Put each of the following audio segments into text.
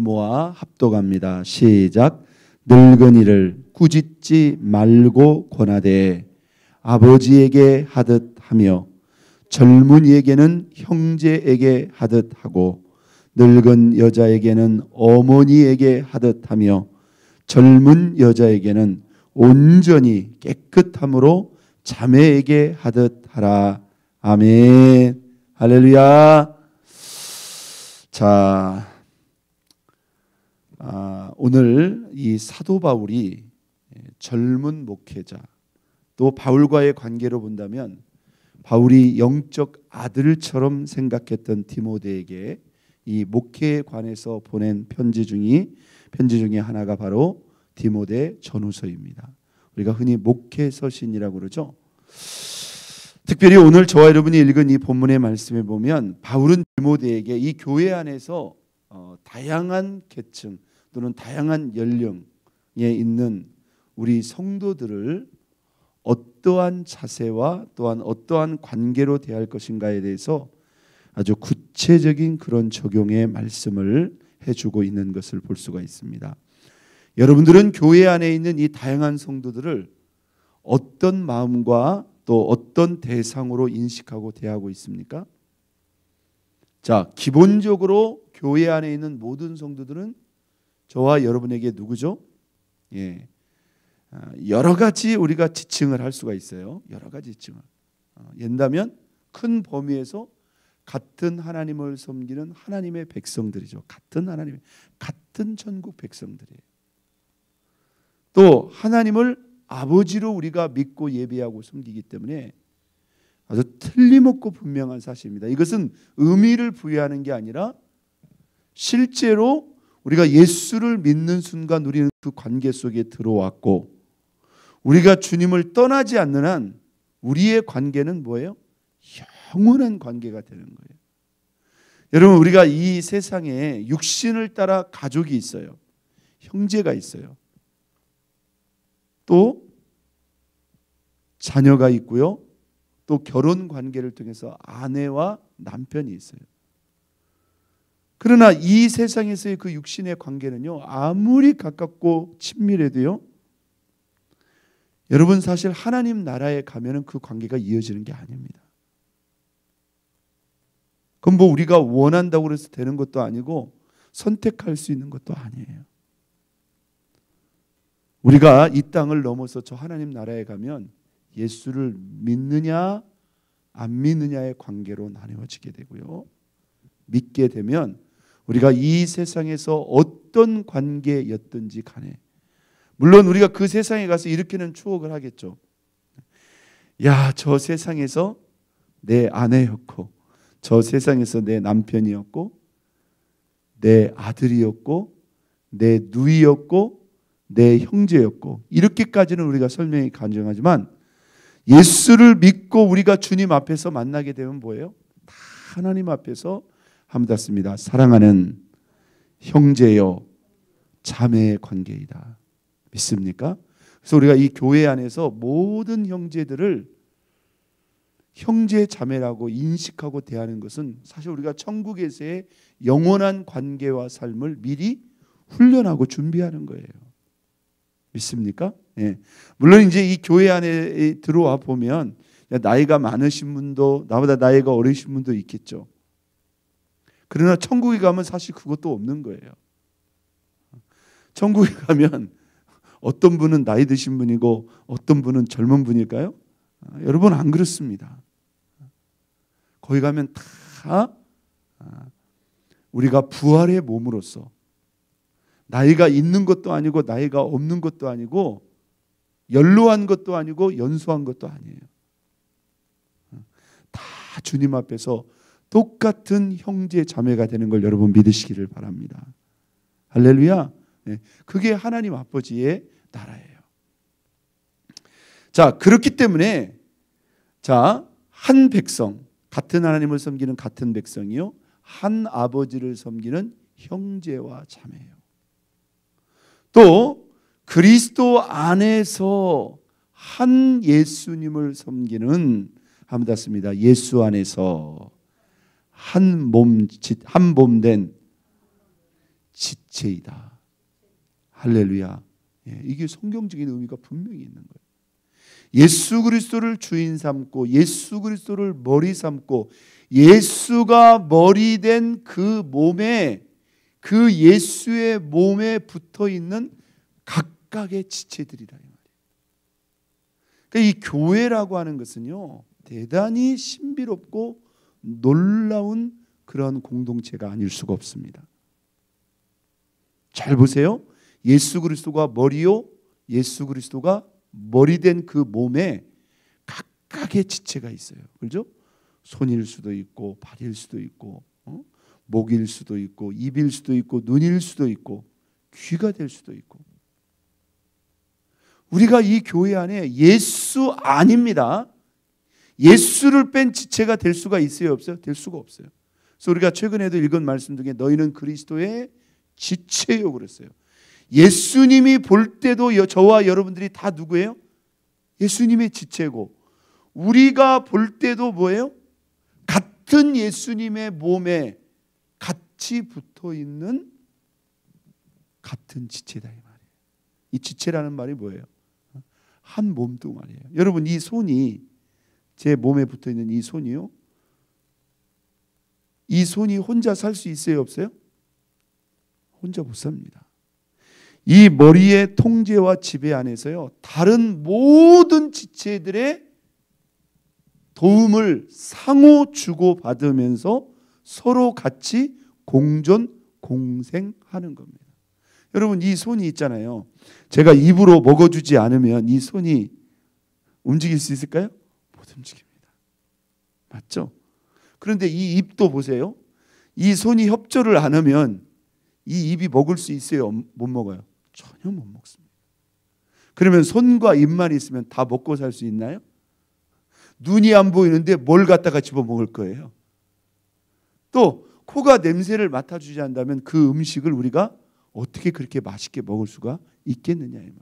모아 합독합니다. 시작. 늙은이를 꾸짖지 말고 권하되 아버지에게 하듯 하며 젊은이에게는 형제에게 하듯 하고 늙은 여자에게는 어머니에게 하듯 하며 젊은 여자에게는 온전히 깨끗함으로 자매에게 하듯 하라. 아멘. 할렐루야. 자, 오늘 이 사도 바울이 젊은 목회자, 또 바울과의 관계로 본다면 바울이 영적 아들처럼 생각했던 디모데에게 이 목회에 관해서 보낸 편지 중에 하나가 바로 디모데 전후서입니다. 우리가 흔히 목회서신이라고 그러죠. 특별히 오늘 저와 여러분이 읽은 이 본문의 말씀에 보면 바울은 디모데에게 이 교회 안에서 다양한 계층 또는 다양한 연령에 있는 우리 성도들을 어떠한 자세와 또한 어떠한 관계로 대할 것인가에 대해서 아주 구체적인 그런 적용의 말씀을 해주고 있는 것을 볼 수가 있습니다. 여러분들은 교회 안에 있는 이 다양한 성도들을 어떤 마음과 또 어떤 대상으로 인식하고 대하고 있습니까? 자, 기본적으로 교회 안에 있는 모든 성도들은 저와 여러분에게 누구죠? 여러 가지 우리가 지칭을 할 수가 있어요. 여러 가지 지칭을. 옛다면 큰 범위에서 같은 하나님을 섬기는 하나님의 백성들이죠. 같은 하나님의, 같은 천국 백성들이에요. 또 하나님을 아버지로 우리가 믿고 예배하고 섬기기 때문에 아주 틀림없고 분명한 사실입니다. 이것은 의미를 부여하는 게 아니라 실제로 우리가 예수를 믿는 순간 우리는 그 관계 속에 들어왔고 우리가 주님을 떠나지 않는 한 우리의 관계는 뭐예요? 영원한 관계가 되는 거예요. 여러분, 우리가 이 세상에 육신을 따라 가족이 있어요. 형제가 있어요. 또 자녀가 있고요. 또 결혼 관계를 통해서 아내와 남편이 있어요. 그러나 이 세상에서의 그 육신의 관계는요, 아무리 가깝고 친밀해도요, 여러분 사실 하나님 나라에 가면은 그 관계가 이어지는 게 아닙니다. 그건 뭐 우리가 원한다고 해서 되는 것도 아니고 선택할 수 있는 것도 아니에요. 우리가 이 땅을 넘어서 저 하나님 나라에 가면 예수를 믿느냐 안 믿느냐의 관계로 나뉘어지게 되고요. 믿게 되면 우리가 이 세상에서 어떤 관계였든지 간에 물론 우리가 그 세상에 가서 이렇게는 추억을 하겠죠. 야, 저 세상에서 내 아내였고 저 세상에서 내 남편이었고 내 아들이었고 내 누이였고 내 형제였고 이렇게까지는 우리가 설명이 가능하지만 예수를 믿고 우리가 주님 앞에서 만나게 되면 뭐예요? 다 하나님 앞에서 함닿습니다. 사랑하는 형제여 자매의 관계이다. 믿습니까? 그래서 우리가 이 교회 안에서 모든 형제들을 형제 자매라고 인식하고 대하는 것은 사실 우리가 천국에서의 영원한 관계와 삶을 미리 훈련하고 준비하는 거예요. 믿습니까? 예. 물론 이제 이 교회 안에 들어와 보면 나이가 많으신 분도 나보다 나이가 어리신 분도 있겠죠. 그러나 천국에 가면 사실 그것도 없는 거예요. 천국에 가면 어떤 분은 나이 드신 분이고 어떤 분은 젊은 분일까요? 여러분 안 그렇습니다. 거기 가면 다 우리가 부활의 몸으로서 나이가 있는 것도 아니고 나이가 없는 것도 아니고 연로한 것도 아니고 연소한 것도 아니에요. 다 주님 앞에서 똑같은 형제 자매가 되는 걸 여러분 믿으시기를 바랍니다. 할렐루야. 그게 하나님 아버지의 나라예요. 자, 그렇기 때문에 한 백성, 같은 하나님을 섬기는 같은 백성이요, 한 아버지를 섬기는 형제와 자매예요. 또 그리스도 안에서 한 예수님을 섬기는 한번 닿습니다. 예수 안에서 한 몸 된 지체이다. 할렐루야. 이게 성경적인 의미가 분명히 있는 거예요. 예수 그리스도를 주인 삼고 예수 그리스도를 머리 삼고 예수가 머리 된 그 몸에, 그 예수의 몸에 붙어 있는 각각의 지체들이라 이 말이에요. 그러니까 이 교회라고 하는 것은요, 대단히 신비롭고 놀라운 그런 공동체가 아닐 수가 없습니다. 잘 보세요. 예수 그리스도가 머리요, 예수 그리스도가 머리 된 그 몸에 각각의 지체가 있어요. 그렇죠? 손일 수도 있고 발일 수도 있고 목일 수도 있고 입일 수도 있고 눈일 수도 있고 귀가 될 수도 있고. 우리가 이 교회 안에 예수 아닙니다. 예수를 뺀 지체가 될 수가 있어요, 없어요? 될 수가 없어요. 그래서 우리가 최근에도 읽은 말씀 중에 너희는 그리스도의 지체요 그랬어요. 예수님이 볼 때도 저와 여러분들이 다 누구예요? 예수님의 지체고, 우리가 볼 때도 뭐예요? 같은 예수님의 몸에 같이 붙어 있는 같은 지체다 이 말이에요. 이 지체라는 말이 뭐예요? 한 몸뚱아리예요. 여러분, 이 손이, 제 몸에 붙어 있는 이 손이요, 이 손이 혼자 살 수 있어요, 없어요? 혼자 못 삽니다. 이 머리의 통제와 지배 안에서요, 다른 모든 지체들의 도움을 상호 주고 받으면서 서로 같이 공존 공생하는 겁니다. 여러분, 이 손이 있잖아요. 제가 입으로 먹어주지 않으면 이 손이 움직일 수 있을까요? 못 움직입니다. 맞죠? 그런데 이 입도 보세요. 이 손이 협조를 안 하면 이 입이 먹을 수 있어요? 못 먹어요? 전혀 못 먹습니다. 그러면 손과 입만 있으면 다 먹고 살 수 있나요? 눈이 안 보이는데 뭘 갖다가 집어먹을 거예요? 또 코가 냄새를 맡아주지 않는다면 그 음식을 우리가 어떻게 그렇게 맛있게 먹을 수가 있겠느냐 이 말이에요.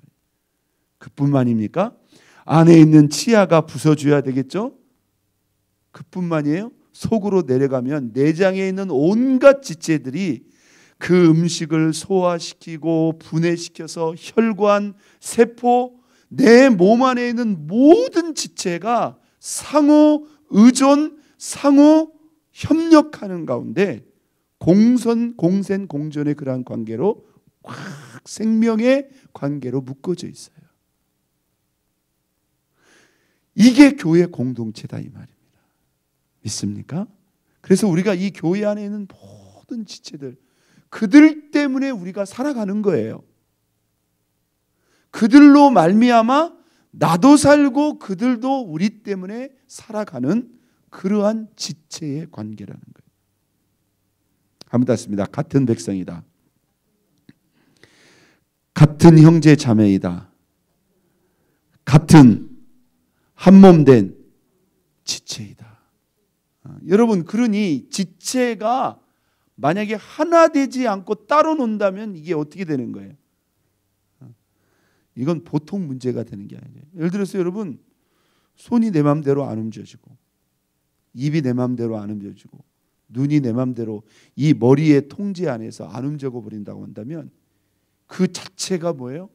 그뿐만입니까? 안에 있는 치아가 부서져야 되겠죠? 그뿐만이에요. 속으로 내려가면 내장에 있는 온갖 지체들이 그 음식을 소화시키고 분해시켜서 혈관, 세포, 내 몸 안에 있는 모든 지체가 상호 의존, 상호 협력하는 가운데 공생, 공존의 그러한 관계로 꽉 생명의 관계로 묶어져 있어요. 이게 교회 공동체다 이 말입니다. 믿습니까? 그래서 우리가 이 교회 안에 있는 모든 지체들, 그들 때문에 우리가 살아가는 거예요. 그들로 말미암아 나도 살고 그들도 우리 때문에 살아가는 그러한 지체의 관계라는 거예요. 한번 닿습니다. 같은 백성이다. 같은 형제 자매이다. 같은 한 몸 된 지체이다. 여러분, 그러니 지체가 만약에 하나 되지 않고 따로 논다면 이게 어떻게 되는 거예요? 이건 보통 문제가 되는 게 아니에요. 예를 들어서 여러분, 손이 내 마음대로 안 움직여지고 입이 내 마음대로 안 움직여지고 눈이 내 마음대로 이 머리의 통제 안에서 안 움직여 버린다고 한다면 그 자체가 뭐예요?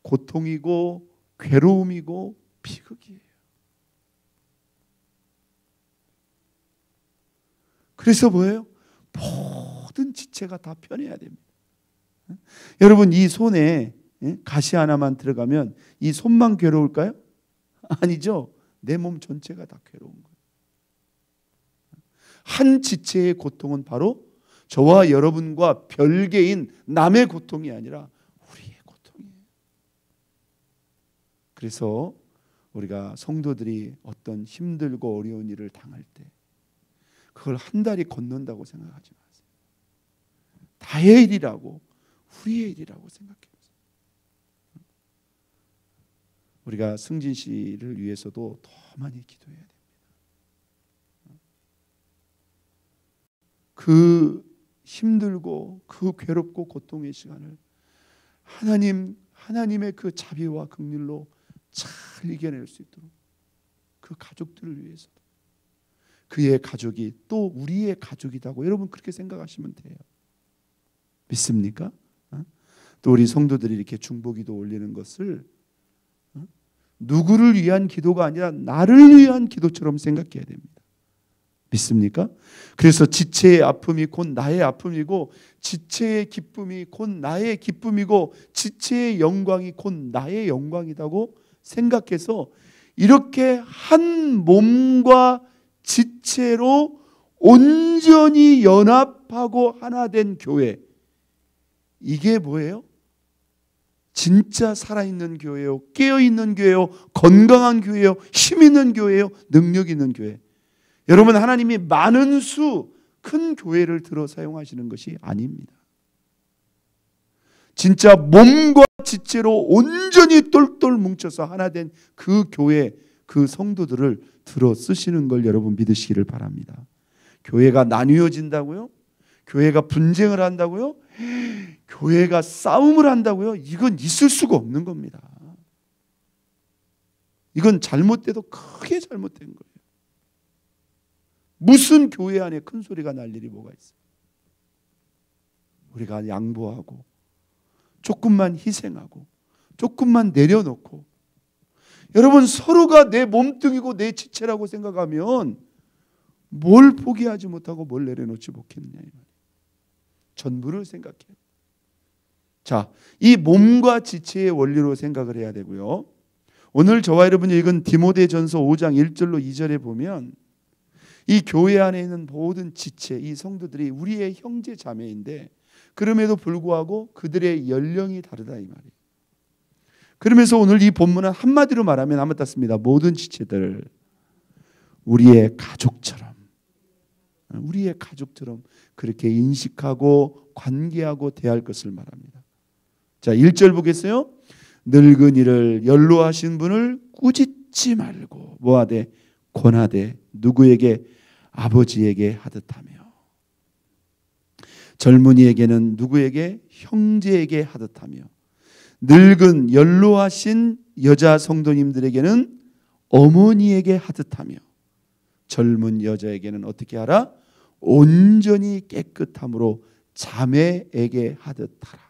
고통이고 괴로움이고 비극이에요. 그래서 뭐예요? 모든 지체가 다 편해야 됩니다. 여러분, 이 손에 가시 하나만 들어가면 이 손만 괴로울까요? 아니죠. 내 몸 전체가 다 괴로운 거예요. 한 지체의 고통은 바로 저와 여러분과 별개인 남의 고통이 아니라 우리의 고통이에요. 그래서 우리가 성도들이 어떤 힘들고 어려운 일을 당할 때 그걸 한 달이 건넌다고 생각하지 마세요. 다의 일이라고, 우리의 일이라고 생각해보세요. 우리가 승진 씨를 위해서도 더 많이 기도해야 됩니다. 그 힘들고 그 괴롭고 고통의 시간을 하나님의 그 자비와 긍휼로 잘 이겨낼 수 있도록 그 가족들을 위해서도, 그의 가족이 또 우리의 가족이라고 여러분 그렇게 생각하시면 돼요. 믿습니까? 또 우리 성도들이 이렇게 중보기도 올리는 것을 누구를 위한 기도가 아니라 나를 위한 기도처럼 생각해야 됩니다. 믿습니까? 그래서 지체의 아픔이 곧 나의 아픔이고, 지체의 기쁨이 곧 나의 기쁨이고, 지체의 영광이 곧 나의 영광이라고 생각해서 이렇게 한 몸과 지체로 온전히 연합하고 하나 된 교회, 이게 뭐예요? 진짜 살아있는 교회요, 깨어있는 교회요, 건강한 교회요, 힘있는 교회요, 능력 있는 교회. 여러분, 하나님이 많은 수 큰 교회를 들어 사용하시는 것이 아닙니다. 진짜 몸과 지체로 온전히 똘똘 뭉쳐서 하나 된 그 교회, 그 성도들을 들어 쓰시는 걸 여러분 믿으시기를 바랍니다. 교회가 나뉘어진다고요? 교회가 분쟁을 한다고요? 교회가 싸움을 한다고요? 이건 있을 수가 없는 겁니다. 이건 잘못돼도 크게 잘못된 거예요. 무슨 교회 안에 큰 소리가 날 일이 뭐가 있어요? 우리가 양보하고 조금만 희생하고 조금만 내려놓고, 여러분 서로가 내 몸뚱이고 내 지체라고 생각하면 뭘 포기하지 못하고 뭘 내려놓지 못했느냐 이 말이에요. 전부를 생각해요. 자, 이 몸과 지체의 원리로 생각을 해야 되고요. 오늘 저와 여러분이 읽은 디모데전서 5장 1절로 2절에 보면 이 교회 안에 있는 모든 지체, 이 성도들이 우리의 형제 자매인데 그럼에도 불구하고 그들의 연령이 다르다 이 말이에요. 그러면서 오늘 이 본문은 한마디로 말하면 아마 땄습니다. 모든 지체들 우리의 가족처럼 그렇게 인식하고 관계하고 대할 것을 말합니다. 자, 1절 보겠어요? 늙은이를 연로하신 분을 꾸짖지 말고 뭐하되 권하되 누구에게? 아버지에게 하듯하며, 젊은이에게는 누구에게? 형제에게 하듯하며, 늙은 연로하신 여자 성도님들에게는 어머니에게 하듯하며, 젊은 여자에게는 어떻게 하라? 온전히 깨끗함으로 자매에게 하듯하라.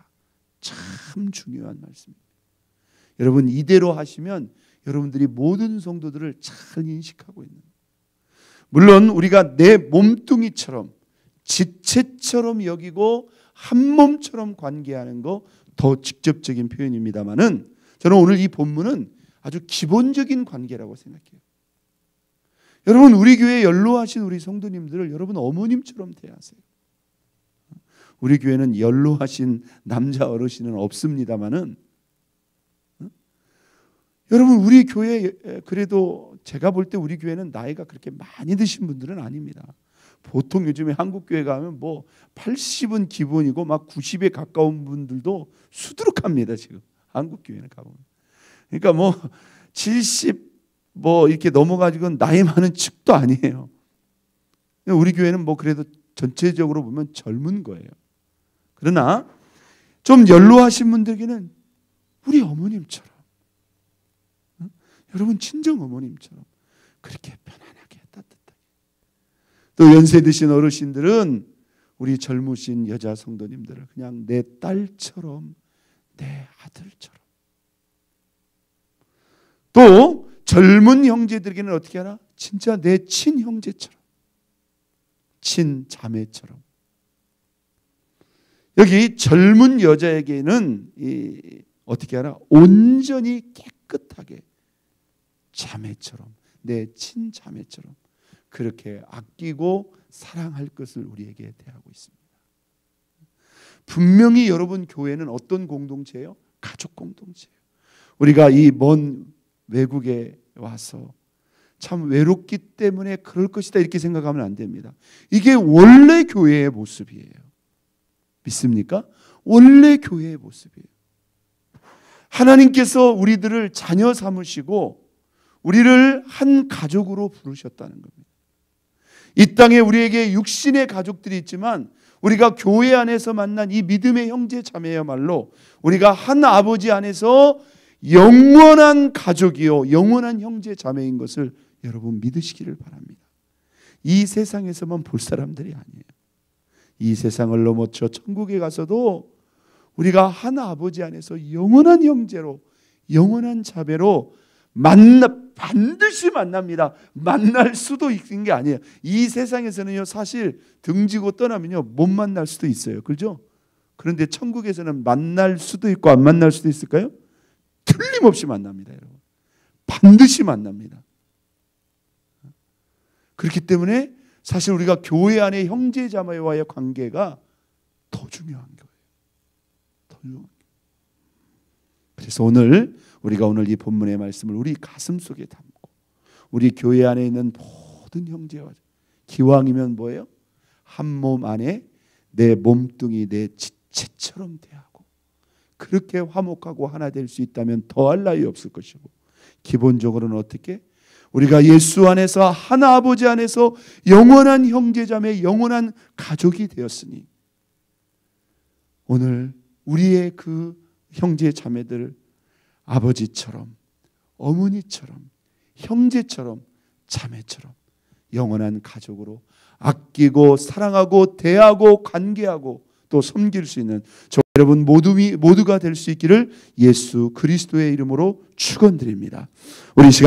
참 중요한 말씀입니다. 여러분 이대로 하시면 여러분들이 모든 성도들을 잘 인식하고 있는, 물론 우리가 내 몸뚱이처럼 지체처럼 여기고 한 몸처럼 관계하는 거 더 직접적인 표현입니다만은, 저는 오늘 이 본문은 아주 기본적인 관계라고 생각해요. 여러분 우리 교회에 연로하신 우리 성도님들을 여러분 어머님처럼 대하세요. 우리 교회는 연로하신 남자 어르신은 없습니다만은, 여러분 우리 교회, 그래도 제가 볼 때 우리 교회는 나이가 그렇게 많이 드신 분들은 아닙니다. 보통 요즘에 한국 교회 가면 뭐 80은 기본이고 막 90에 가까운 분들도 수두룩합니다. 지금 한국 교회는 가보면. 그러니까 뭐 70 뭐 이렇게 넘어가지고 나이 많은 측도 아니에요. 우리 교회는 뭐 그래도 전체적으로 보면 젊은 거예요. 그러나 좀 연로하신 분들에게는 우리 어머님처럼, 여러분 친정 어머님처럼 그렇게 편안하게 따뜻하게, 또 연세 드신 어르신들은 우리 젊으신 여자 성도님들을 그냥 내 딸처럼, 내 아들처럼, 또 젊은 형제들에게는 어떻게 하나? 진짜 내 친형제처럼, 친자매처럼. 여기 젊은 여자에게는 어떻게 하나? 온전히 깨끗하게 자매처럼, 내 친자매처럼 그렇게 아끼고 사랑할 것을 우리에게 대하고 있습니다. 분명히 여러분 교회는 어떤 공동체예요? 가족 공동체예요. 우리가 이 먼 외국에 와서 참 외롭기 때문에 그럴 것이다 이렇게 생각하면 안 됩니다. 이게 원래 교회의 모습이에요. 믿습니까? 원래 교회의 모습이에요. 하나님께서 우리들을 자녀 삼으시고 우리를 한 가족으로 부르셨다는 겁니다. 이 땅에 우리에게 육신의 가족들이 있지만 우리가 교회 안에서 만난 이 믿음의 형제 자매야말로 우리가 한 아버지 안에서 영원한 가족이요 영원한 형제 자매인 것을 여러분 믿으시기를 바랍니다. 이 세상에서만 볼 사람들이 아니에요. 이 세상을 넘어쳐 천국에 가서도 우리가 한 아버지 안에서 영원한 형제로, 영원한 자매로 반드시 만납니다. 만날 수도 있는 게 아니에요. 이 세상에서는요, 사실 등지고 떠나면요, 못 만날 수도 있어요. 그렇죠? 그런데 천국에서는 만날 수도 있고 안 만날 수도 있을까요? 틀림없이 만납니다, 여러분. 반드시 만납니다. 그렇기 때문에 사실 우리가 교회 안에 형제 자매와의 관계가 더 중요한 거예요. 더 중요한 거예요. 그래서 우리가 오늘 이 본문의 말씀을 우리 가슴 속에 담고 우리 교회 안에 있는 모든 형제와 기왕이면 뭐예요? 한 몸 안에 내 몸뚱이 내 지체처럼 대하고 그렇게 화목하고 하나 될 수 있다면 더할 나위 없을 것이고 기본적으로는 어떻게? 우리가 예수 안에서 하나 아버지 안에서 영원한 형제자매 영원한 가족이 되었으니 오늘 우리의 그 형제 자매들 아버지처럼 어머니처럼 형제처럼 자매처럼 영원한 가족으로 아끼고 사랑하고 대하고 관계하고 또 섬길 수 있는 저 여러분 모두가 될 수 있기를 예수 그리스도의 이름으로 축원드립니다. 우리 시간